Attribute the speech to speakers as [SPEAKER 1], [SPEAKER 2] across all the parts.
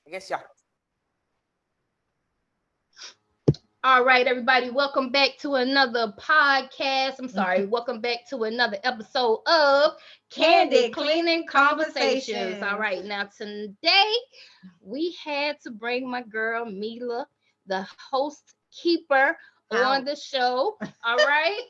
[SPEAKER 1] I guess y'all.
[SPEAKER 2] All right, everybody, welcome back to another podcast. I'm sorry, welcome back to another episode of Candid Cleaning Conversations. All right, now today we had to bring my girl MILA, the host keeper, on the show. All right,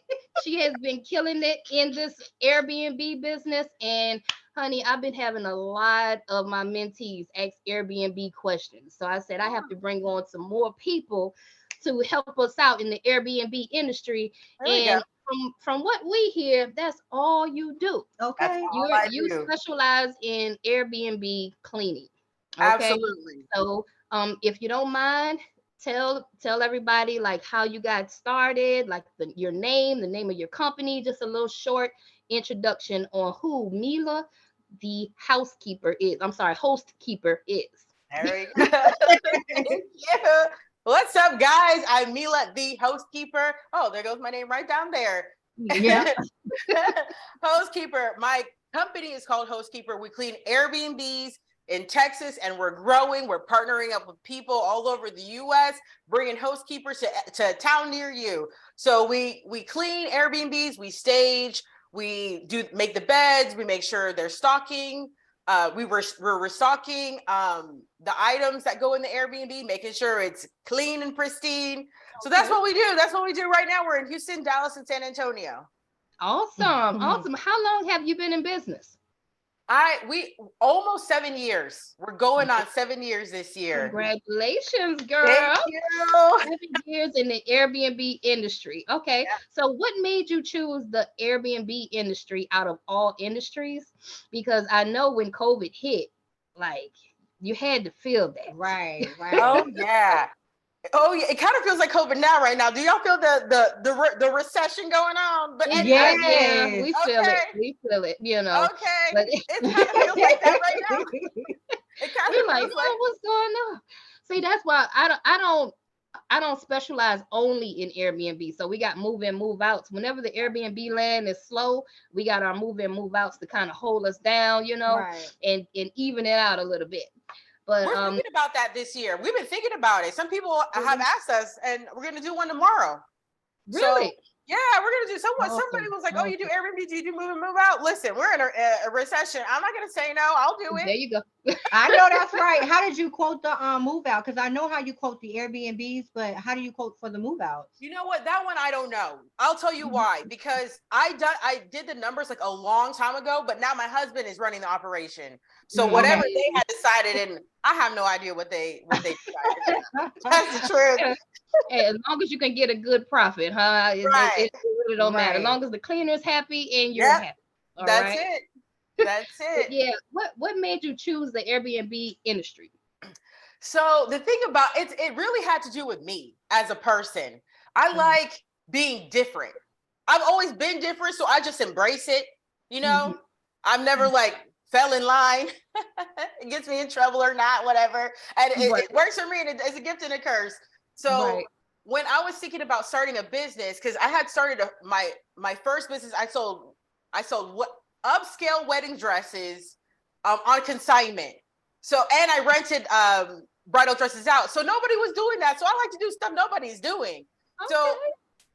[SPEAKER 2] she has been killing it in this Airbnb business, and honey, I've been having a lot of my mentees ask Airbnb questions. So I said I have to bring on some more people to help us out in the Airbnb industry. And from what we hear, that's all you do.
[SPEAKER 1] Okay.
[SPEAKER 2] You specialize in Airbnb cleaning. Okay.
[SPEAKER 1] Absolutely.
[SPEAKER 2] So if you don't mind, tell everybody like how you got started, like your name, the name of your company, just a little short introduction on who MILA, the housekeeper is. I'm sorry, host keeper is.
[SPEAKER 1] There you go. Thank you. What's up, guys? I'm MILA, the housekeeper. Oh, there goes my name right down there.
[SPEAKER 2] Yeah.
[SPEAKER 1] Housekeeper. My company is called HOSTKEEPER. We clean Airbnbs in Texas, and we're growing. We're partnering up with people all over the U.S., bringing HOSTKEEPERs to a town near you. So we clean Airbnbs, we stage, we make the beds, we make sure they're stocking. We're restocking the items that go in the Airbnb, making sure it's clean and pristine. So that's what we do. That's what we do right now. We're in Houston, Dallas, and San Antonio.
[SPEAKER 2] Awesome. Awesome. How long have you been in business?
[SPEAKER 1] We almost 7 years. We're going on 7 years this year.
[SPEAKER 2] Congratulations, girl.
[SPEAKER 1] Thank you.
[SPEAKER 2] 7 years in the Airbnb industry. Okay. Yeah. So what made you choose the Airbnb industry out of all industries? Because I know when COVID hit, like you had to feel that.
[SPEAKER 3] Right.
[SPEAKER 1] Oh yeah. Oh yeah, it kind of feels like COVID now, right now. Do y'all feel the recession going on? But
[SPEAKER 2] yeah, we feel it. We feel it. You know.
[SPEAKER 1] Okay. But it kind of feels like that right now. It kind of
[SPEAKER 2] like, what's going on? See, that's why I don't specialize only in Airbnb. So we got move in, move outs. Whenever the Airbnb land is slow, we got our move in, move outs to kind of hold us down, you know, and even it out a little bit. But
[SPEAKER 1] we're thinking about that this year. We've been thinking about it. Some people have asked us, and we're going to do one tomorrow.
[SPEAKER 2] Really?
[SPEAKER 1] So, yeah, we're going to do somebody was like, oh, you do Airbnb, do you do move and move out? Listen, we're in a recession. I'm not going to say no. I'll do it.
[SPEAKER 2] There you go.
[SPEAKER 3] I know that's right. How did you quote the move out? Because I know how you quote the Airbnbs, but how do you quote for the move outs?
[SPEAKER 1] You know what? That one I don't know. I'll tell you why. Because I did the numbers like a long time ago, but now my husband is running the operation. So whatever they had decided, and I have no idea what they decided. That's the truth.
[SPEAKER 2] As long as you can get a good profit, huh? It really don't matter. As long as the cleaner's happy and you're happy.
[SPEAKER 1] That's it. That's it.
[SPEAKER 2] Yeah. What made you choose the Airbnb industry?
[SPEAKER 1] So the thing about it really had to do with me as a person. I like being different. I've always been different, so I just embrace it. You know, I've never like fell in line. It gets me in trouble or not, whatever. And it works for me, and it's a gift and a curse. So when I was thinking about starting a business, because I had started my first business, I sold upscale wedding dresses on consignment. So, and I rented bridal dresses out. So nobody was doing that. So I like to do stuff nobody's doing. Okay. So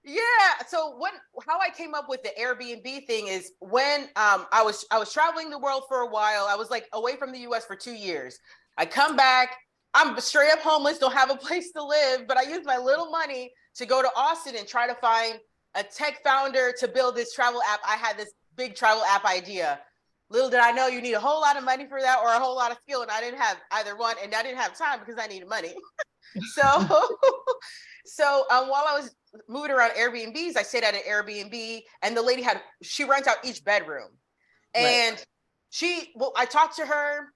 [SPEAKER 1] yeah. So how I came up with the Airbnb thing is when I was traveling the world for a while. I was like away from the US for 2 years. I come back. I'm straight up homeless, don't have a place to live, but I used my little money to go to Austin and try to find a tech founder to build this travel app. I had this big travel app idea. Little did I know you need a whole lot of money for that or a whole lot of skill. And I didn't have either one, and I didn't have time because I needed money. So while I was moving around Airbnbs, I stayed at an Airbnb, and the lady she rents out each bedroom. And I talked to her.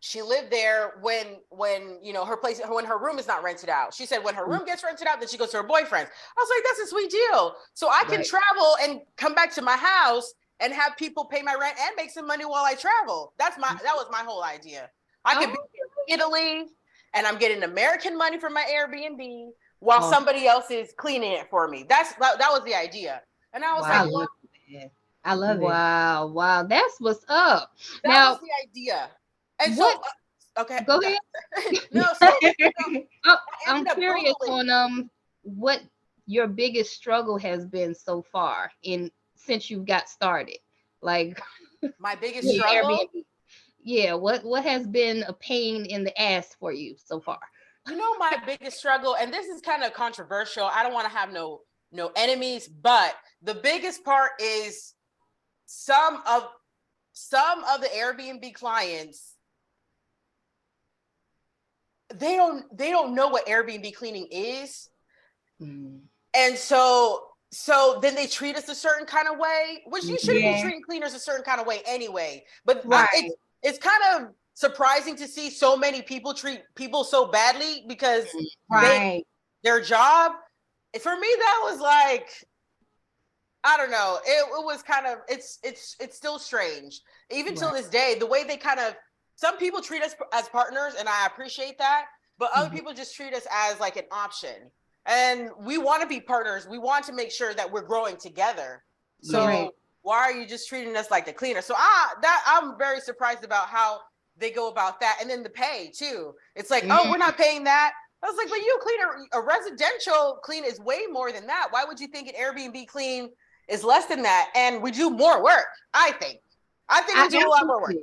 [SPEAKER 1] She lived there when her room is not rented out. She said when her room gets rented out, then she goes to her boyfriend's. I was like, that's a sweet deal. So I can travel and come back to my house and have people pay my rent and make some money while I travel. That was my whole idea. I could be in Italy and I'm getting American money for my Airbnb while somebody else is cleaning it for me. That was the idea. And I was like,
[SPEAKER 3] I love it.
[SPEAKER 2] Wow. That's what's up.
[SPEAKER 1] That was the idea. And Okay.
[SPEAKER 2] Go ahead.
[SPEAKER 1] No, so
[SPEAKER 2] Oh,
[SPEAKER 1] I
[SPEAKER 2] I'm
[SPEAKER 1] ended up
[SPEAKER 2] curious
[SPEAKER 1] Googling.
[SPEAKER 2] on what your biggest struggle has been so far in since you got started, like
[SPEAKER 1] My biggest
[SPEAKER 2] with
[SPEAKER 1] struggle.
[SPEAKER 2] Airbnb. Yeah, what has been a pain in the ass for you so far?
[SPEAKER 1] You know, my biggest struggle, and this is kind of controversial. I don't want to have no enemies, but the biggest part is some of the Airbnb clients, they don't know what Airbnb cleaning is.
[SPEAKER 2] Mm.
[SPEAKER 1] And so then they treat us a certain kind of way, which you shouldn't be
[SPEAKER 3] Yeah.
[SPEAKER 1] treating cleaners a certain kind of way anyway. But
[SPEAKER 3] Right.
[SPEAKER 1] it's kind of surprising to see so many people treat people so badly because
[SPEAKER 3] Right.
[SPEAKER 1] their job. For me, that was like, I don't know. It was kind of, it's still strange. Even till this day, the way they kind of, some people treat us as partners, and I appreciate that, but other people just treat us as like an option. And we want to be partners. We want to make sure that we're growing together. So
[SPEAKER 3] Right.
[SPEAKER 1] why are you just treating us like the cleaner? So I'm very surprised about how they go about that. And then the pay too. It's like, oh, we're not paying that. I was like, but you clean a residential clean is way more than that. Why would you think an Airbnb clean is less than that? And we do more work, I think. We do a lot more work.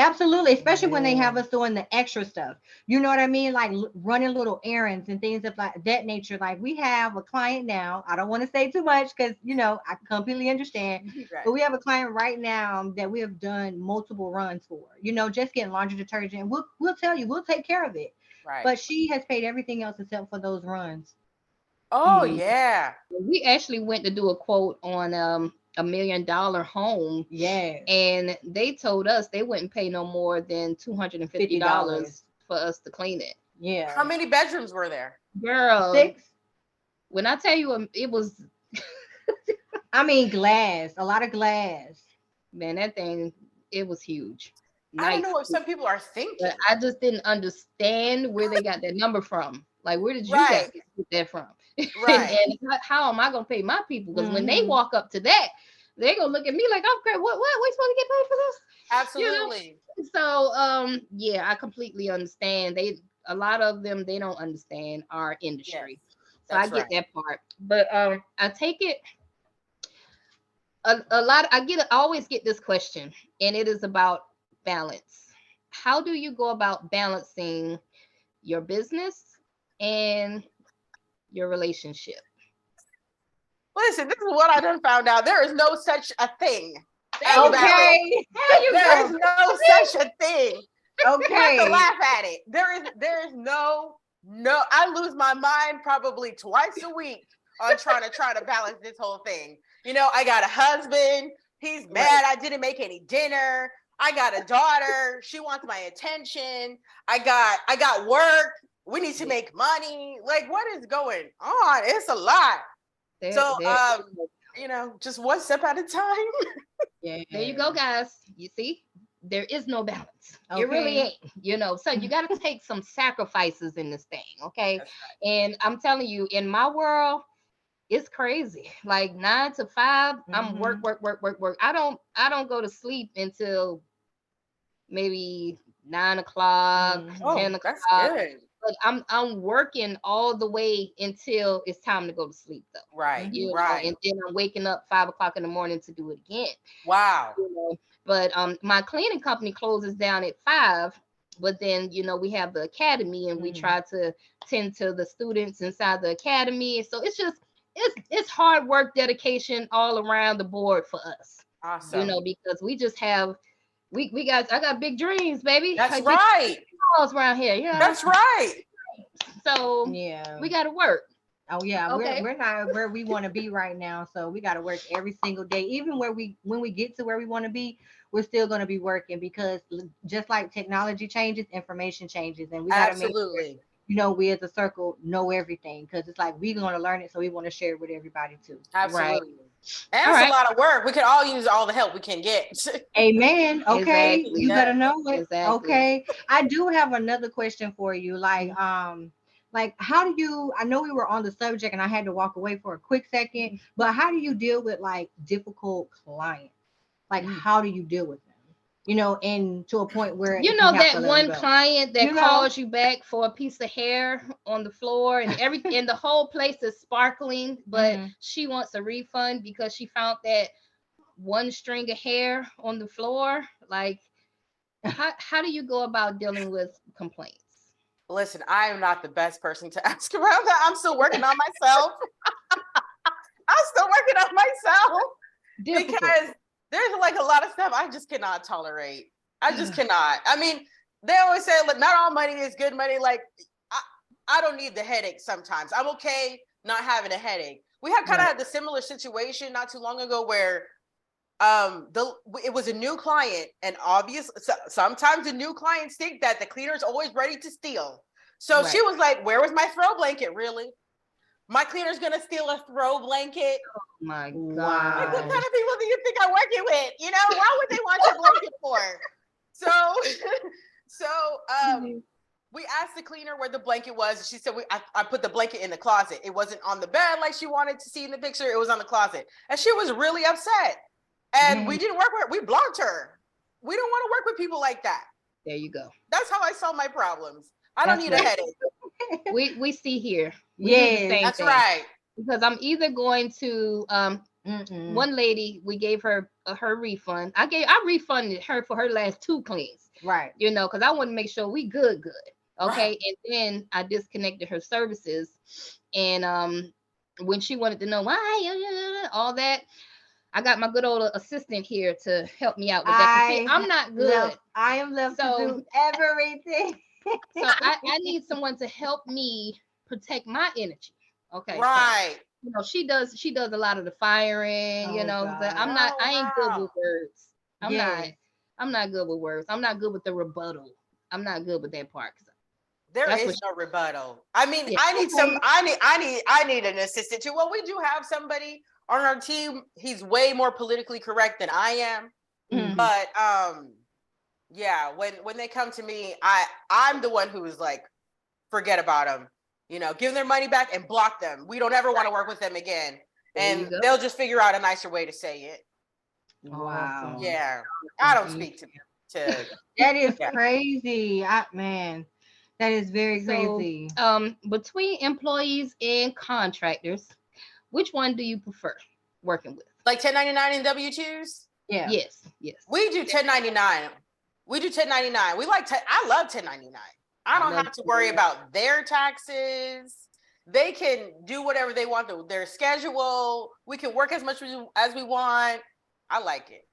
[SPEAKER 3] Absolutely, especially when they have us doing the extra stuff. You know what I mean? Like running little errands and things of like that nature. Like we have a client now. I don't want to say too much because I completely understand.
[SPEAKER 1] Right.
[SPEAKER 3] But we have a client right now that we have done multiple runs for. Just getting laundry detergent. We'll tell you, we'll take care of it.
[SPEAKER 1] Right.
[SPEAKER 3] But she has paid everything else except for those runs.
[SPEAKER 1] Oh yeah.
[SPEAKER 2] We actually went to do a quote on $1 million home.
[SPEAKER 3] Yeah.
[SPEAKER 2] And they told us they wouldn't pay no more than $250 for us to clean it.
[SPEAKER 3] Yeah.
[SPEAKER 1] How many bedrooms were there?
[SPEAKER 2] Girl,
[SPEAKER 3] 6.
[SPEAKER 2] when I tell you it was,
[SPEAKER 3] I mean, glass, a lot of glass.
[SPEAKER 2] man, that thing, it was huge.
[SPEAKER 1] I don't know what some people are thinking.
[SPEAKER 2] But I just didn't understand where they got that number from. Like, where did you
[SPEAKER 1] Right.
[SPEAKER 2] get that from?
[SPEAKER 1] Right.
[SPEAKER 2] and how am I gonna pay my people? Because when they walk up to that, they're gonna look at me like, okay, what? We supposed to get paid for this?
[SPEAKER 1] Absolutely.
[SPEAKER 2] So yeah, I completely understand. A lot of them, they don't understand our industry.
[SPEAKER 1] Yes,
[SPEAKER 2] so I get that part. But I take it a lot. I always get this question, and it is about balance. How do you go about balancing your business and your relationship?
[SPEAKER 1] Listen, this is what I done found out. There is no such a thing.
[SPEAKER 3] Okay.
[SPEAKER 1] There is no such a thing.
[SPEAKER 3] Okay.
[SPEAKER 1] You have to laugh at it. There is no. I lose my mind probably twice a week on trying to balance this whole thing. I got a husband. He's mad I didn't make any dinner. I got a daughter. She wants my attention. I got work. We need to make money. Like, what is going on? It's a lot. Just one step at a time.
[SPEAKER 2] Yeah. There you go, guys. You see, there is no balance. Okay. It really ain't, so you got to take some sacrifices in this thing. Okay. Right. And I'm telling you, in my world, it's crazy. Like 9 to 5, I'm work. I don't go to sleep until maybe 9 o'clock, 10 o'clock.
[SPEAKER 1] That's good.
[SPEAKER 2] But I'm working all the way until it's time to go to sleep, though.
[SPEAKER 1] Right.
[SPEAKER 2] Right. And then I'm waking up 5 o'clock in the morning to do it again.
[SPEAKER 1] Wow.
[SPEAKER 2] But my cleaning company closes down at 5. But then we have the academy, and we try to tend to the students inside the academy. So it's just it's hard work, dedication all around the board for us.
[SPEAKER 1] Awesome.
[SPEAKER 2] Because we just have. I got big dreams, baby.
[SPEAKER 1] That's right.
[SPEAKER 2] Around here,
[SPEAKER 1] That's right.
[SPEAKER 2] So we got to work.
[SPEAKER 3] Oh yeah, okay. We're not where we want to be right now, so we got to work every single day. Even when we get to where we want to be, we're still going to be working because just like technology changes, information changes, and we got to make sure, we as a circle know everything because it's like we're going to learn it, so we want to share it with everybody too.
[SPEAKER 1] Absolutely. Right. And it's a lot of work. We could all use all the help we can get.
[SPEAKER 3] Amen. Okay.
[SPEAKER 2] Exactly.
[SPEAKER 3] You better know it.
[SPEAKER 2] Exactly.
[SPEAKER 3] Okay. I do have another question for you. Like how do you, I know we were on the subject and I had to walk away for a quick second, but how do you deal with like difficult clients? Like how do you deal with them? you know, and to a point where
[SPEAKER 2] you
[SPEAKER 3] if
[SPEAKER 2] know
[SPEAKER 3] you have to
[SPEAKER 2] that
[SPEAKER 3] let 'em
[SPEAKER 2] one
[SPEAKER 3] go.
[SPEAKER 2] client that
[SPEAKER 3] You know?
[SPEAKER 2] calls you back for a piece of hair on the floor and and the whole place is sparkling, but she wants a refund because she found that one string of hair on the floor. Like, how do you go about dealing with complaints?
[SPEAKER 1] Listen, I am not the best person to ask around that. I'm still working on myself. I'm still working on myself because there's like a lot of stuff I just cannot tolerate. I just cannot. I mean, they always say, look, not all money is good money. Like, I don't need the headache sometimes. I'm okay not having a headache. We have kind of had the similar situation not too long ago where it was a new client, and obviously sometimes the new clients think that the cleaner is always ready to steal. So she was like, where was my throw blanket? Really? My cleaner's gonna steal a throw blanket?
[SPEAKER 2] Oh my God.
[SPEAKER 1] Like, what kind of people do you think I'm working with? You know, why would they want your blanket for? So we asked the cleaner where the blanket was. She said, I put the blanket in the closet. It wasn't on the bed like she wanted to see in the picture. It was on the closet. And she was really upset. And we didn't work with her. We blocked her. We don't want to work with people like that.
[SPEAKER 2] There you go.
[SPEAKER 1] That's how I solve my problems. I don't need a headache.
[SPEAKER 2] We see here. We do the same
[SPEAKER 1] that's
[SPEAKER 2] thing.
[SPEAKER 1] right.
[SPEAKER 2] Because I'm either going to one lady, we gave her her refund. I refunded her for her last 2 cleans.
[SPEAKER 3] Right.
[SPEAKER 2] You know, because I want to make sure we good. Okay. Right. And then I disconnected her services. And when she wanted to know why, all that, I got my good old assistant here to help me out with that. See, I'm not good.
[SPEAKER 3] I am left to do everything.
[SPEAKER 2] So I need someone to help me protect my energy. Okay.
[SPEAKER 1] Right.
[SPEAKER 2] So, you know, she does a lot of the firing, you know. I ain't good with words. I'm not good with words. I'm not good with the rebuttal. I'm not good with that part.
[SPEAKER 1] There is no rebuttal. I mean, I need an assistant too. Well, we do have somebody on our team. He's way more politically correct than I am. But yeah, when they come to me, I'm the one who is like, forget about them. You know, give their money back and block them. We don't ever want to work with them again. And they'll just figure out a nicer way to say it.
[SPEAKER 3] Wow.
[SPEAKER 1] Yeah. I don't speak to
[SPEAKER 3] that is crazy. Man, that is very crazy.
[SPEAKER 2] Between employees and contractors, which one do you prefer working with?
[SPEAKER 1] Like 1099 and W-2s?
[SPEAKER 3] Yeah.
[SPEAKER 2] Yes.
[SPEAKER 1] We do 1099. We do 1099. I love 1099. I don't have to worry about their taxes. They can do whatever they want, their schedule. We can work as much as we want. I like it.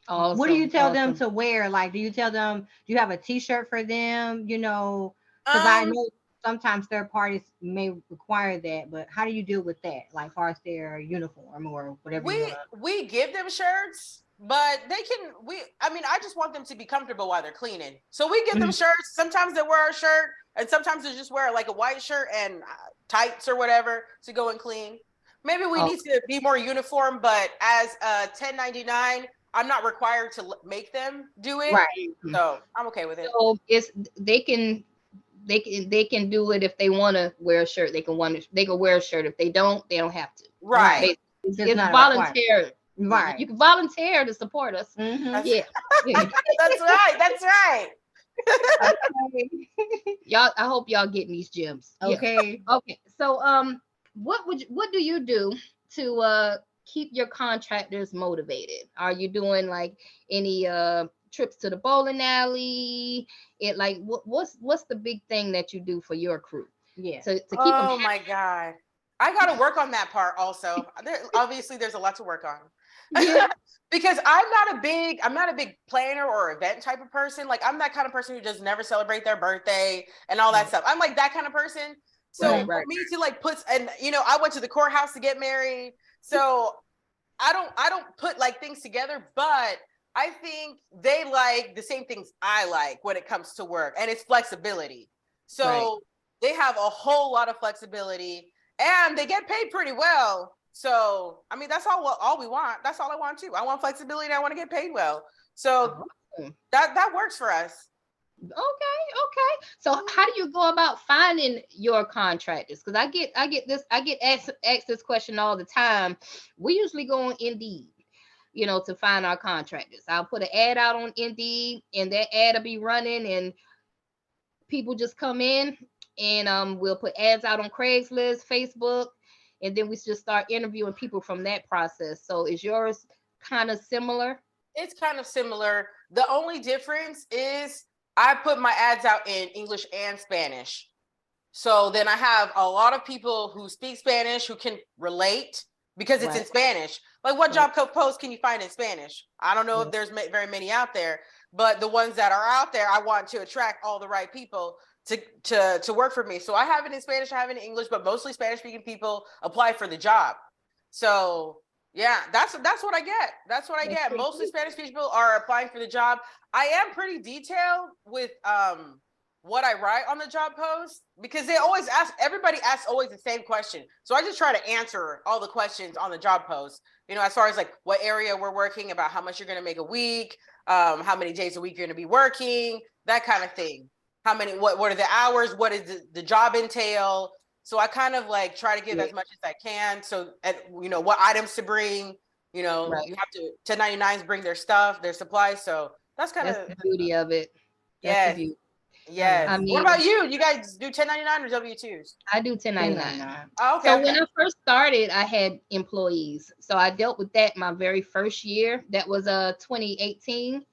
[SPEAKER 3] Awesome. What do you tell them to wear? Like, do you tell them, do you have a t-shirt for them? You know, because I know sometimes third parties may require that, but how do you deal with that? Like, as far as their uniform or whatever.
[SPEAKER 1] We give them shirts. But I just want them to be comfortable while they're cleaning. So we give them shirts. Sometimes they wear a shirt and sometimes they just wear like a white shirt and tights or whatever to go and clean. Maybe we need to be more uniform, but as a 1099, I'm not required to make them do it.
[SPEAKER 3] Right.
[SPEAKER 1] So I'm okay with it.
[SPEAKER 2] So they can do it if they want to wear a shirt. They can wear a shirt. If they don't have to.
[SPEAKER 1] Right.
[SPEAKER 2] It's voluntary.
[SPEAKER 3] Right.
[SPEAKER 2] You can volunteer to support us.
[SPEAKER 1] Yeah. That's right.
[SPEAKER 2] Y'all, I hope y'all getting these gems.
[SPEAKER 3] Okay.
[SPEAKER 2] Yeah. Okay. So what do you do to keep your contractors motivated? Are you doing like any trips to the bowling alley? What's the big thing that you do for your crew?
[SPEAKER 3] Yeah.
[SPEAKER 2] To keep them happy?
[SPEAKER 1] My God. I got to work on that part also. Obviously there's a lot to work on. Because I'm not a big planner or event type of person. Like, I'm that kind of person who just never celebrate their birthday and all that stuff. I'm like that kind of person. So for me to like I went to the courthouse to get married. So I don't put like things together, but I think they like the same things I like when it comes to work, and it's flexibility. So they have a whole lot of flexibility and they get paid pretty well. So, I mean, that's all we want. That's all I want too. I want flexibility. I want to get paid well. So that works for us.
[SPEAKER 2] Okay. So how do you go about finding your contractors? Because I get asked this question all the time. We usually go on Indeed. to find our contractors. I'll put an ad out on Indeed, and that ad will be running, and people just come in, and we'll put ads out on Craigslist, Facebook, and then we just start interviewing people from that process. So is yours kind of similar?
[SPEAKER 1] It's kind of similar. The only difference is I put my ads out in English and Spanish. So then I have a lot of people who speak Spanish who can relate because it's in Spanish. Like, what job post can you find in Spanish? I don't know if there's very many out there, but the ones that are out there, I want to attract all the right people to work for me. So I have it in Spanish, I have it in English, but mostly Spanish speaking people apply for the job. So yeah, that's what I get. That's what I get. Mostly Spanish people are applying for the job. I am pretty detailed with what I write on the job post, because everybody asks always the same question. So I just try to answer all the questions on the job post, as far as like what area we're working, about how much you're going to make a week, how many days a week you're going to be working, that kind of thing. What are the hours? What is the job entail? So I kind of like try to give as much as I can. So, what items to bring, you have to 1099s bring their stuff, their supplies. So that's
[SPEAKER 2] the beauty of it.
[SPEAKER 1] Yes. Yes. I mean, what about you? You guys do 1099 or W-2s?
[SPEAKER 2] I do 1099.
[SPEAKER 1] Oh, okay.
[SPEAKER 2] So when I first started, I had employees. So I dealt with that my very first year. That was 2018.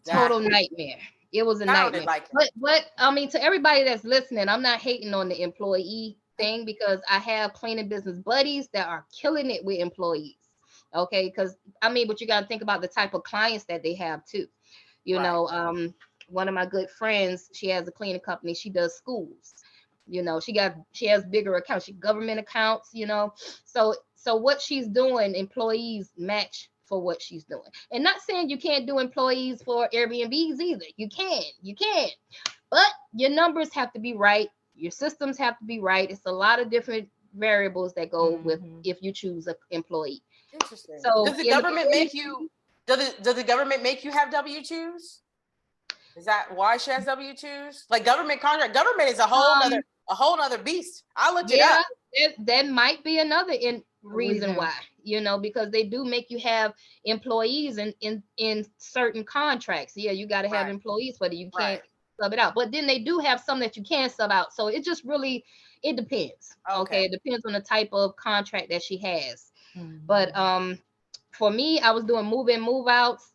[SPEAKER 2] Total nightmare. It was a nightmare. But I mean, to everybody that's listening, I'm not hating on the employee thing, because I have cleaning business buddies that are killing it with employees. Okay, because but you got to think about the type of clients that they have too. One of my good friends, she has a cleaning company. She does schools. She has bigger accounts, government accounts. So what she's doing, employees match for what she's doing. And not saying you can't do employees for Airbnbs either. You can, but your numbers have to be right. Your systems have to be right. It's a lot of different variables that go with if you choose an employee.
[SPEAKER 1] Interesting. So does the government make you? Does the government make you have W-2s? Is that why she has W-2s? Like government contract. Government is a whole other beast. I looked it up.
[SPEAKER 2] That might be another reason why. Because they do make you have employees in certain contracts. Yeah, you got to have employees for it. You can't sub it out. But then they do have some that you can sub out. So it just really depends. Okay, it depends on the type of contract that she has. But for me, I was doing move in, move outs,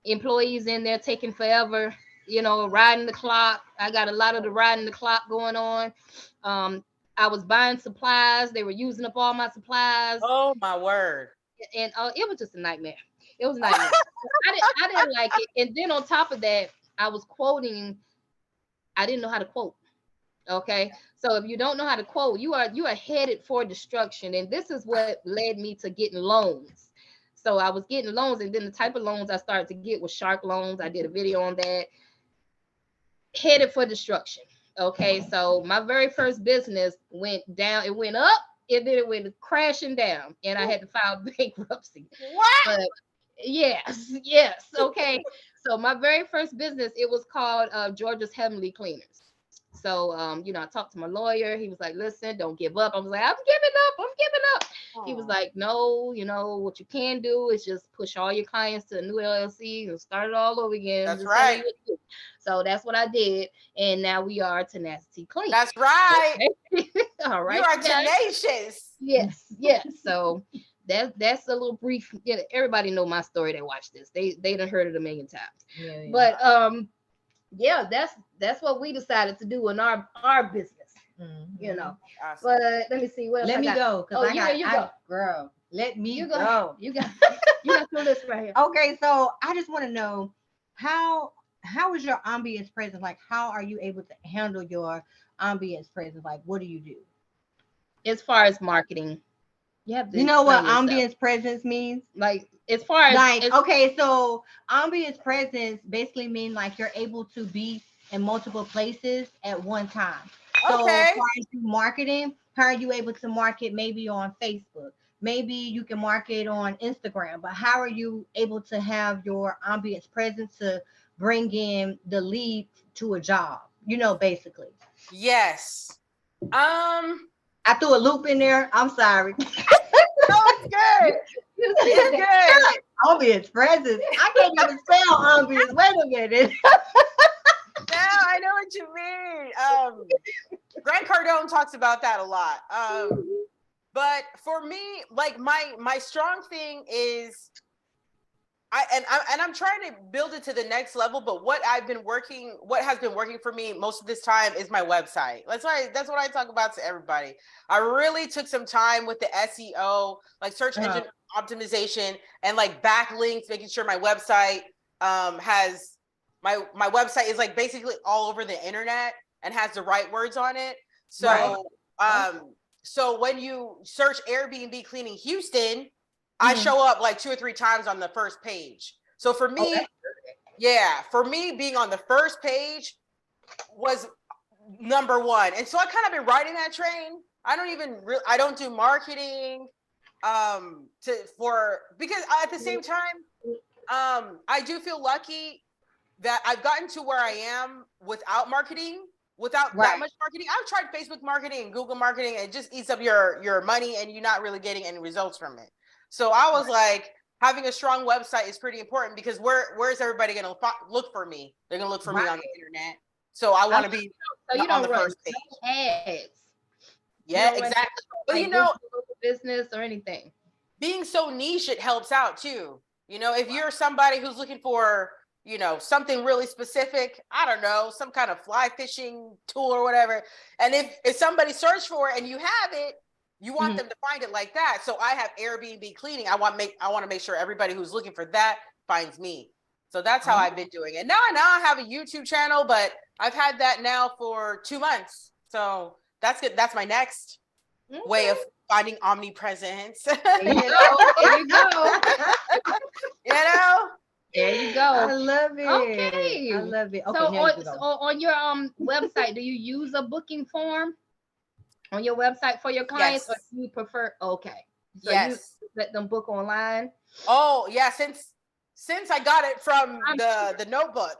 [SPEAKER 2] employees in there taking forever, riding the clock. I got a lot of the riding the clock going on. I was buying supplies. They were using up all my supplies.
[SPEAKER 1] Oh my word.
[SPEAKER 2] And it was just a nightmare. It was a nightmare. I didn't like it. And then on top of that, I was quoting. I didn't know how to quote. Okay. So if you don't know how to quote, you are headed for destruction. And this is what led me to getting loans. So I was getting loans, and then the type of loans I started to get was shark loans. I did a video on that. Headed for destruction. Okay, so my very first business went down. It went up, and then it went crashing down, and I had to file bankruptcy.
[SPEAKER 1] What?
[SPEAKER 2] But yes. Okay, so my very first business, it was called Georgia's Heavenly Cleaners. So, I talked to my lawyer. He was like, listen, don't give up. I was like, I'm giving up. He was like, no, what you can do is just push all your clients to a new LLC and start it all over again.
[SPEAKER 1] That's right.
[SPEAKER 2] So that's what I did. And now we are Tenacity Clean.
[SPEAKER 1] That's right.
[SPEAKER 2] Okay. All right.
[SPEAKER 1] You are tenacious.
[SPEAKER 2] Yes. So that's a little brief. Everybody know my story that watch this. They done heard it a million times. Yeah. But that's what we decided to do in our business. Awesome. But let me see. Let me
[SPEAKER 3] go. Girl, let me go.
[SPEAKER 2] You got the list right here.
[SPEAKER 3] Okay, so I just want to know how is your ambience presence? Like, how are you able to handle your ambience presence? Like, what do you do?
[SPEAKER 2] As far as marketing, you have to.
[SPEAKER 3] You know what ambience presence means?
[SPEAKER 2] Like, as far as
[SPEAKER 3] okay, so ambience presence basically means like you're able to be in multiple places at one time. So as far as marketing, how are you able to market maybe on Facebook? Maybe you can market on Instagram, but how are you able to have your ambience presence to bring in the lead to a job? Basically.
[SPEAKER 1] Yes.
[SPEAKER 3] I threw a loop in there. I'm sorry.
[SPEAKER 1] No, it's good. It's good.
[SPEAKER 3] Ambient expresses. I can't even spell ambience. Wait a minute.
[SPEAKER 1] Now I know what you mean. Grant Cardone talks about that a lot. But for me, like my strong thing is I'm trying to build it to the next level, but what has been working for me most of this time is my website. That's what I talk about to everybody. I really took some time with the SEO, like search engine optimization, and like backlinks, making sure my website has my website is like basically all over the internet and has the right words on it. So so when you search Airbnb cleaning Houston, I show up like 2 or 3 times on the first page. So for me, for me, being on the first page was number one. And so I kind of been riding that train. I don't do marketing because at the same time, I do feel lucky that I've gotten to where I am without marketing, without that much marketing. I've tried Facebook marketing and Google marketing, and it just eats up your money and you're not really getting any results from it. So I was like, having a strong website is pretty important because where's everybody going to look for me? They're going to look for me on the internet. So I want to be on the first page.
[SPEAKER 2] Ads.
[SPEAKER 1] Yeah, exactly. But
[SPEAKER 2] like business or anything.
[SPEAKER 1] Being so niche, it helps out too. If you're somebody who's looking for, something really specific, I don't know, some kind of fly fishing tool or whatever. And if somebody searched for it and you have it, you want them to find it like that. So I have Airbnb cleaning. I want to make sure everybody who's looking for that finds me. So that's how I've been doing it. Now I have a YouTube channel, but I've had that now for 2 months. So that's good. That's my next way of finding omnipresence.
[SPEAKER 2] There you go. There you go.
[SPEAKER 3] I love it.
[SPEAKER 2] Okay.
[SPEAKER 3] I love it.
[SPEAKER 2] Okay, so on your website, do you use a booking form on your website for your clients, or do you prefer? Okay. So you let them book online?
[SPEAKER 1] Oh yeah, since I got it from the notebook.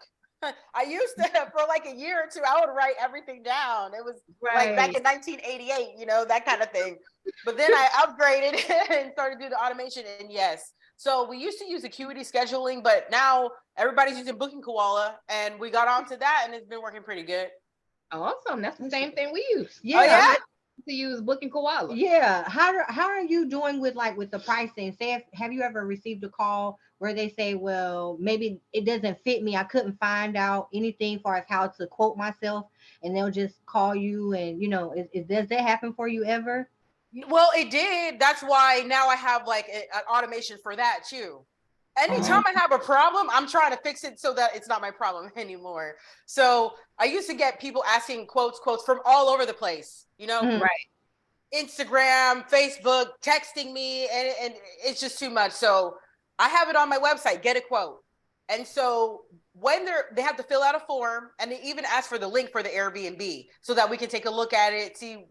[SPEAKER 1] I used to, for like a year or two, I would write everything down. It was like back in 1988, that kind of thing. But then I upgraded and started doing the automation. And so we used to use Acuity scheduling, but now everybody's using Booking Koala, and we got onto that, and it's been working pretty good.
[SPEAKER 2] Awesome. That's the same thing we use.
[SPEAKER 3] Yeah.
[SPEAKER 2] To use Booking Koala.
[SPEAKER 3] Yeah. How are you doing with the pricing? Have you ever received a call where they say, well, maybe it doesn't fit me, I couldn't find out anything for as how to quote myself, and they'll just call you and does that happen for you ever?
[SPEAKER 1] Well, it did. That's why now I have like an automation for that too. Anytime I have a problem, I'm trying to fix it so that it's not my problem anymore. So I used to get people asking quotes from all over the place,
[SPEAKER 2] right?
[SPEAKER 1] Instagram, Facebook, texting me, and it's just too much. So I have it on my website, get a quote. And so when they have to fill out a form, and they even ask for the link for the Airbnb so that we can take a look at it, see,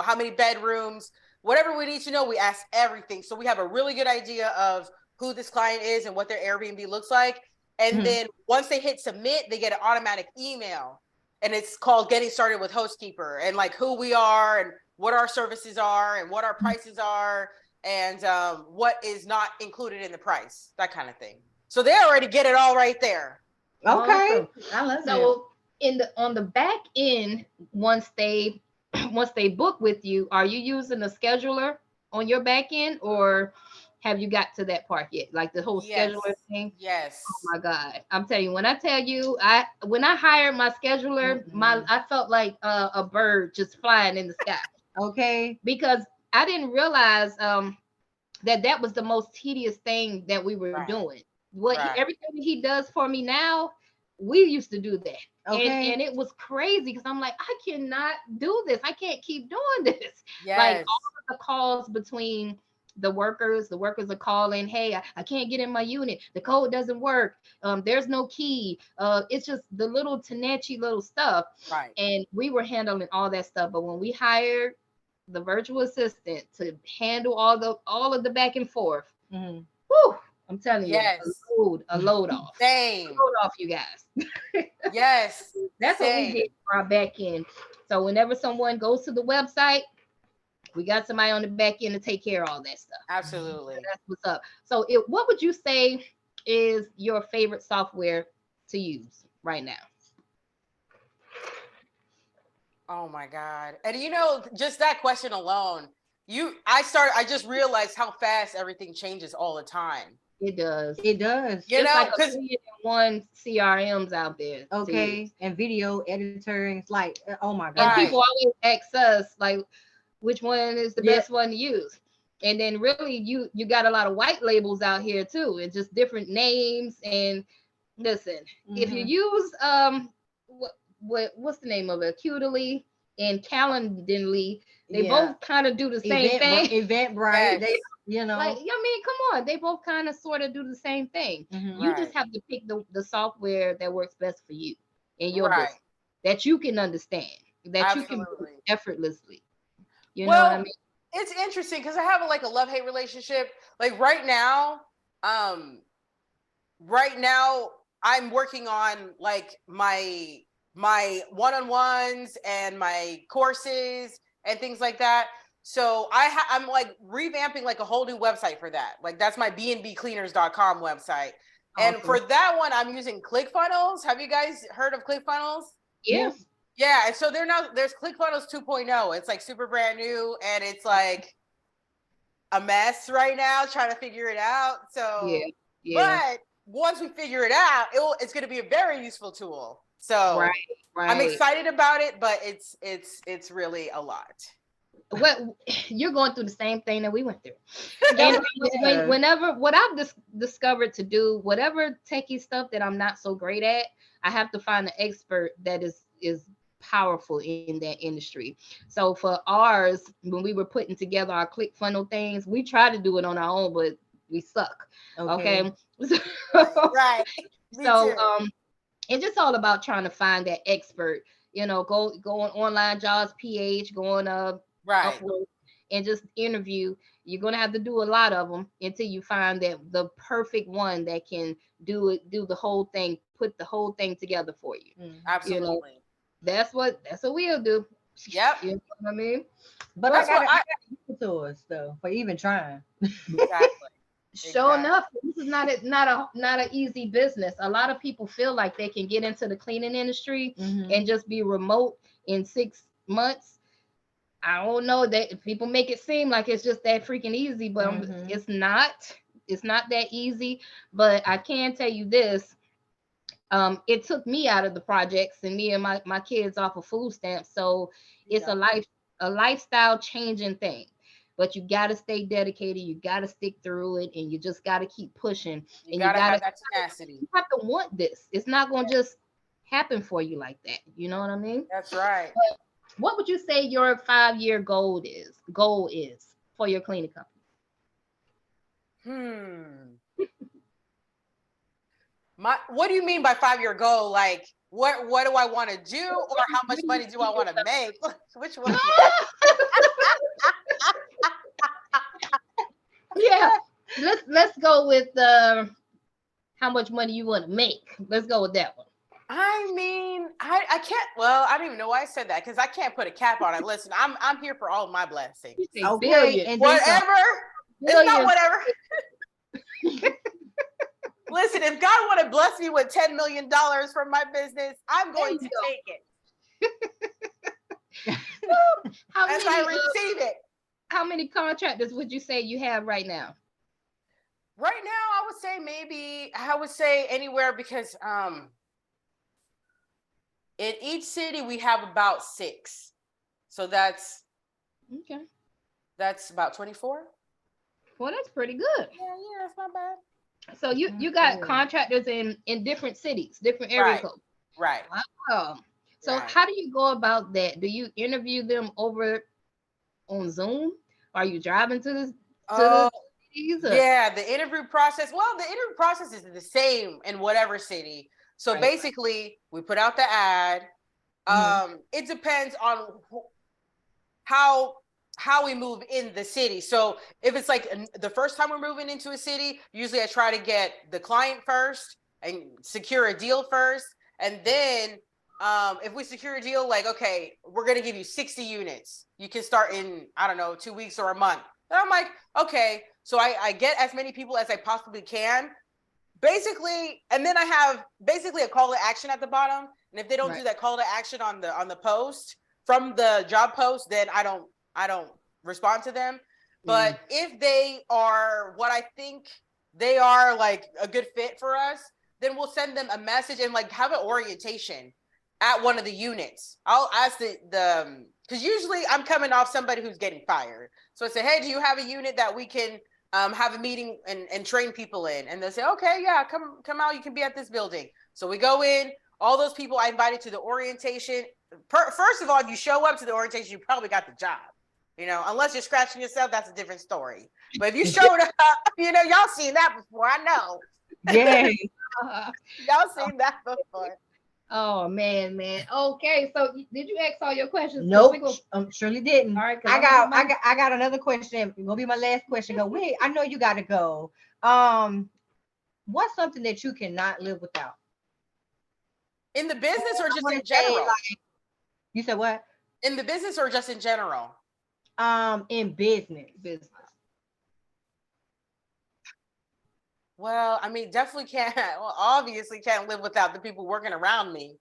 [SPEAKER 1] how many bedrooms, whatever we need to know, we ask everything. So we have a really good idea of who this client is and what their Airbnb looks like. And then once they hit submit, they get an automatic email, and it's called Getting Started with HostKeeper, and like who we are and what our services are and what our prices are, and what is not included in the price, that kind of thing. So they already get it all right there.
[SPEAKER 3] Okay.
[SPEAKER 2] Awesome. I love so on the back end, once they book with you, are you using a scheduler on your back end, or have you got to that part yet? Like the whole scheduler thing?
[SPEAKER 1] Yes.
[SPEAKER 2] Oh my God. I'm telling you, when I tell you, when I hired my scheduler, I felt like a bird just flying in the sky.
[SPEAKER 3] Okay.
[SPEAKER 2] Because I didn't realize that was the most tedious thing that we were doing. Everything he does for me now, we used to do that. Okay. And it was crazy because I'm like, I cannot do this. I can't keep doing this.
[SPEAKER 1] Yes.
[SPEAKER 2] Like all of the calls between the workers are calling, hey, I can't get in my unit, the code doesn't work, there's no key, it's just the little TENACITY little stuff,
[SPEAKER 1] right? And
[SPEAKER 2] we were handling all that stuff. But when we hired the virtual assistant to handle all of the back and forth, whew, I'm telling you, a load off.
[SPEAKER 1] Same.
[SPEAKER 2] Load off, you guys.
[SPEAKER 1] Yes.
[SPEAKER 2] That's what we did for our back end. So whenever someone goes to the website, We got somebody on the back end to take care of all that stuff.
[SPEAKER 1] Absolutely.
[SPEAKER 2] So that's what's up. So what would you say is your favorite software to use right now?
[SPEAKER 1] Oh my God. And you know, just that question alone, I just realized how fast everything changes all the time.
[SPEAKER 2] It does.
[SPEAKER 3] It does.
[SPEAKER 1] You
[SPEAKER 2] It's
[SPEAKER 1] know,
[SPEAKER 2] like
[SPEAKER 1] because
[SPEAKER 2] 1 CRMs out there.
[SPEAKER 3] Okay. And video editor. It's like, oh my God.
[SPEAKER 2] And
[SPEAKER 1] Right.
[SPEAKER 2] people always ask us, like, which one is the best one to use? And then really you got a lot of white labels out here too, and just different names. And listen, if you use what's the name of it? Qtily and Calendly, they both kind of do the same thing.
[SPEAKER 3] Eventbrite.
[SPEAKER 1] Yes.
[SPEAKER 3] They, you know.
[SPEAKER 2] Like, I mean, come on, they both kind of sort of do the same thing. You just have to pick the software that works best for you in your business, that you can understand, that you can do effortlessly. You know what I mean?
[SPEAKER 1] It's interesting because I have a love-hate relationship. Like right now I'm working on like my one-on-ones and my courses and things like that. So I'm like revamping like a whole new website for that. Like that's my bnbcleaners.com website. Awesome. And for that one, I'm using ClickFunnels. Have you guys heard of ClickFunnels?
[SPEAKER 2] Yes.
[SPEAKER 1] Yeah. And so there's ClickFunnels 2.0. It's like super brand new and it's like a mess right now trying to figure it out. So, but once we figure it out, it's going to be a very useful tool. So I'm excited about it, but it's really a lot.
[SPEAKER 2] What you're going through the same thing that we went through. And whenever what I've discovered to do, whatever techie stuff that I'm not so great at, I have to find an expert that is powerful in that industry. So for ours, when we were putting together our ClickFunnels things, we tried to do it on our own, but we suck. Okay.
[SPEAKER 1] Right.
[SPEAKER 2] So it's just all about trying to find that expert. You know, go on Online Jobs PH, go on Upwork, and just interview. You're gonna have to do a lot of them until you find that the perfect one that can do the whole thing, put the whole thing together for you.
[SPEAKER 1] Absolutely.
[SPEAKER 2] You know, that's what we'll do.
[SPEAKER 1] Yep.
[SPEAKER 2] You know what I mean?
[SPEAKER 3] But I got to us though for even trying.
[SPEAKER 1] Exactly.
[SPEAKER 2] Sure enough, this is not an easy business. A lot of people feel like they can get into the cleaning industry and just be remote in 6 months. I don't know, that people make it seem like it's just that freaking easy, but it's not. It's not that easy. But I can tell you this: it took me out of the projects and me and my kids off of food stamps. So it's a lifestyle changing thing. But you got to stay dedicated. You got to stick through it, and you just got to keep pushing.
[SPEAKER 1] You got to have that tenacity.
[SPEAKER 2] You have to want this. It's not going to just happen for you like that. You know what I mean?
[SPEAKER 1] That's right.
[SPEAKER 2] But what would you say your 5-year goal is for your cleaning company?
[SPEAKER 1] What do you mean by 5-year goal? Like, what do I want to do, or how much money do I want to make? Which one?
[SPEAKER 2] Yeah, let's go with how much money you want to make. Let's go with that one.
[SPEAKER 1] I mean, I can't. Well, I don't even know why I said that because I can't put a cap on it. Listen, I'm here for all of my blessings.
[SPEAKER 3] Okay, and
[SPEAKER 1] whatever. It's not whatever. Listen, if God want to bless me with $10 million from my business, I'm going to take it. As I receive it.
[SPEAKER 2] How many contractors would you say you have right now?
[SPEAKER 1] Right now, I would say anywhere because in each city we have about 6. So that's about 24.
[SPEAKER 2] Well, that's pretty good.
[SPEAKER 1] Yeah, that's not bad.
[SPEAKER 2] So you got contractors in different cities, different area codes.
[SPEAKER 1] Right.
[SPEAKER 2] Wow. So how do you go about that? Do you interview them over on Zoom? Are you driving to the cities?
[SPEAKER 1] Yeah, the interview process. Well, the interview process is the same in whatever city. So basically, we put out the ad. It depends on how we move in the city. So if it's like the first time we're moving into a city, usually I try to get the client first and secure a deal first, and then if we secure a deal, like, okay, we're going to give you 60 units. You can start in, I don't know, 2 weeks or a month. And I'm like, okay. So I get as many people as I possibly can, basically. And then I have basically a call to action at the bottom. And if they don't do that call to action on the post from the job post, then I don't respond to them. But if they are what I think they are, like a good fit for us, then we'll send them a message and like have an orientation at one of the units. I'll ask the because usually I'm coming off somebody who's getting fired. So I say, hey, do you have a unit that we can have a meeting and train people in? And they'll say, okay, yeah, come out. You can be at this building. So we go in. All those people I invited to the orientation. First of all, if you show up to the orientation, you probably got the job. You know, unless you're scratching yourself, that's a different story. But if you showed up, you know, y'all seen that before. I know.
[SPEAKER 3] Yeah.
[SPEAKER 1] Y'all seen that before.
[SPEAKER 2] Oh man. Okay, so did you ask all your questions?
[SPEAKER 3] Nope, surely didn't.
[SPEAKER 2] All right,
[SPEAKER 3] I got another question. It's gonna be my last question. Go, wait, I know you gotta go. What's something that you cannot live without?
[SPEAKER 1] In the business or just in general?
[SPEAKER 3] You said what?
[SPEAKER 1] In the business or just in general?
[SPEAKER 3] In business.
[SPEAKER 1] Well, I mean, definitely can't. Well, obviously can't live without the people working around me.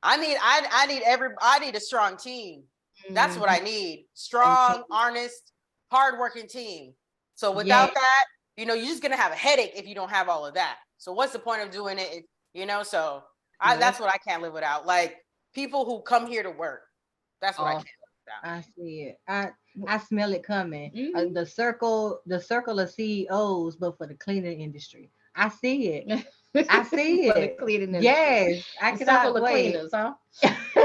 [SPEAKER 1] I need a strong team. That's what I need. Strong, honest, hardworking team. So without that, you know, you're just gonna have a headache if you don't have all of that. So what's the point of doing it? You know, so that's what I can't live without. Like people who come here to work. That's what I can't live without.
[SPEAKER 3] I see it. I smell it coming. The circle of CEOs, but for the cleaning industry. I see it. I see it. Yes, I cannot wait.
[SPEAKER 2] Cleaners, huh?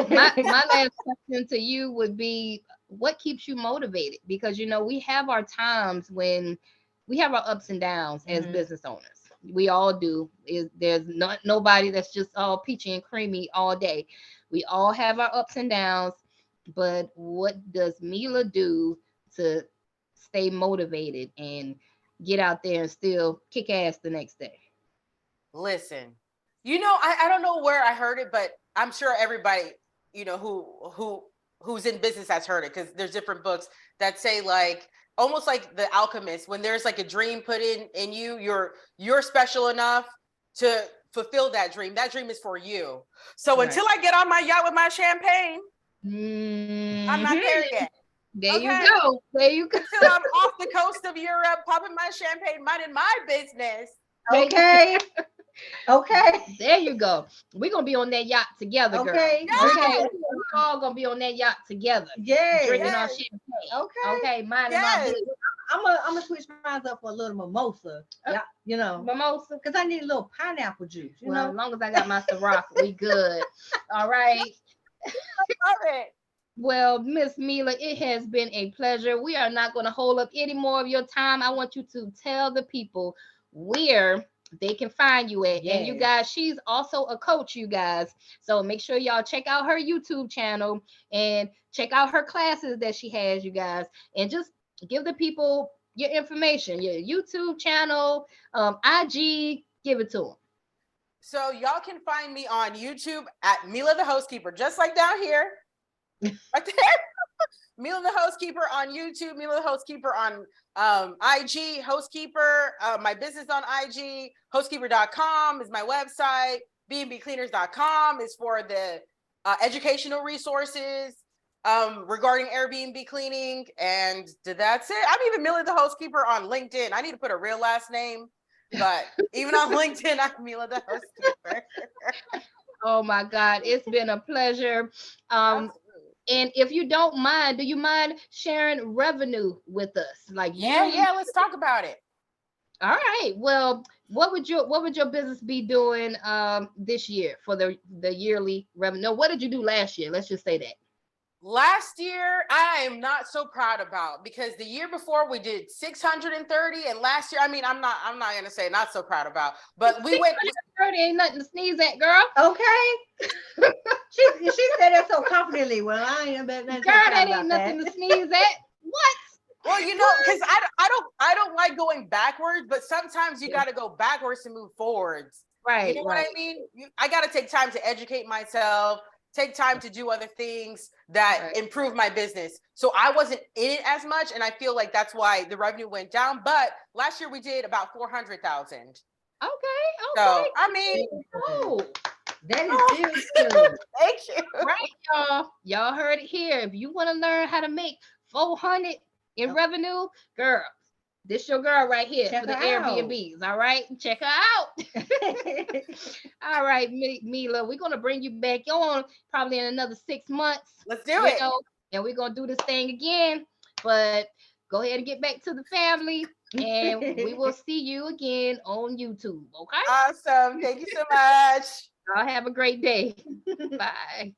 [SPEAKER 2] my last question to you would be, what keeps you motivated? Because you know we have our times when we have our ups and downs as business owners. We all do. There's nobody that's just all peachy and creamy all day. We all have our ups and downs. But what does MILA do to stay motivated and get out there and still kick ass the next day?
[SPEAKER 1] Listen, you know, I don't know where I heard it, but I'm sure everybody, you know, who's in business has heard it, because there's different books that say, like, almost like The Alchemist, when there's like a dream put in you, you're special enough to fulfill that dream. That dream is for you. So until I get on my yacht with my champagne, I'm not there yet.
[SPEAKER 2] There you go.
[SPEAKER 1] Until I'm off the coast of Europe, popping my champagne, minding my business.
[SPEAKER 3] Okay.
[SPEAKER 2] There you go. We're gonna be on that yacht together, girl.
[SPEAKER 3] Okay.
[SPEAKER 2] We're all gonna be on that yacht together.
[SPEAKER 3] Yeah.
[SPEAKER 2] Drinking our champagne. Okay. Minding my business.
[SPEAKER 3] I'm gonna switch mine up for a little mimosa. Yeah, you know,
[SPEAKER 2] mimosa,
[SPEAKER 3] because I need a little pineapple juice. You know,
[SPEAKER 2] as long as I got my Ciroc, we good. All right.
[SPEAKER 1] Love it.
[SPEAKER 2] Well, Miss MILA, it has been a pleasure. We are not going to hold up any more of your time. I want you to tell the people where they can find you at. And you guys, she's also a coach, you guys. So make sure y'all check out her YouTube channel and check out her classes that she has, you guys. And just give the people your information, your YouTube channel, IG, give it to them.
[SPEAKER 1] So y'all can find me on YouTube at MILA the Hostkeeper, just like down here. Right there. MILA the Hostkeeper on YouTube, MILA the Hostkeeper on IG, Hostkeeper, my business on IG, hostkeeper.com is my website, bnbcleaners.com is for the educational resources regarding Airbnb cleaning, and that's it. I'm even MILA the Hostkeeper on LinkedIn. I need to put a real last name, but even on LinkedIn, I'm MILA the Hostkeeper.
[SPEAKER 2] Oh my God, it's been a pleasure. And if you don't mind, do you mind sharing revenue with us? Like,
[SPEAKER 1] yeah, let's talk about it.
[SPEAKER 2] All right. Well, what would your business be doing this year for the yearly revenue? No, what did you do last year? Let's just say that.
[SPEAKER 1] Last year, I am not so proud about, because the year before we did 630, and last year, I mean, I'm not gonna say not so proud about, but we went.
[SPEAKER 2] 630 ain't nothing to sneeze at, girl.
[SPEAKER 3] Okay. she said it so confidently. Well, I ain't bet nothing.
[SPEAKER 2] Girl, that ain't nothing to sneeze at. What?
[SPEAKER 1] Well, you know, because I don't like going backwards, but sometimes you got to go backwards to move forwards.
[SPEAKER 2] Right.
[SPEAKER 1] You know what I mean? I got to take time to educate myself, take time to do other things that improve my business. So I wasn't in it as much. And I feel like that's why the revenue went down. But last year we did about 400,000.
[SPEAKER 2] Okay.
[SPEAKER 1] So, I mean,
[SPEAKER 3] that is still good.
[SPEAKER 1] Thank you.
[SPEAKER 2] Right, y'all. Y'all heard it here. If you want to learn how to make 400 in revenue, girl, this your girl right here for the Airbnbs. All right, check her out. All right, Mila, we're gonna bring you back on probably in another 6 months.
[SPEAKER 1] Let's do it.
[SPEAKER 2] And we're gonna do this thing again. But go ahead and get back to the family, and we will see you again on YouTube. Okay.
[SPEAKER 1] Awesome. Thank you so much.
[SPEAKER 2] Y'all have a great day. Bye.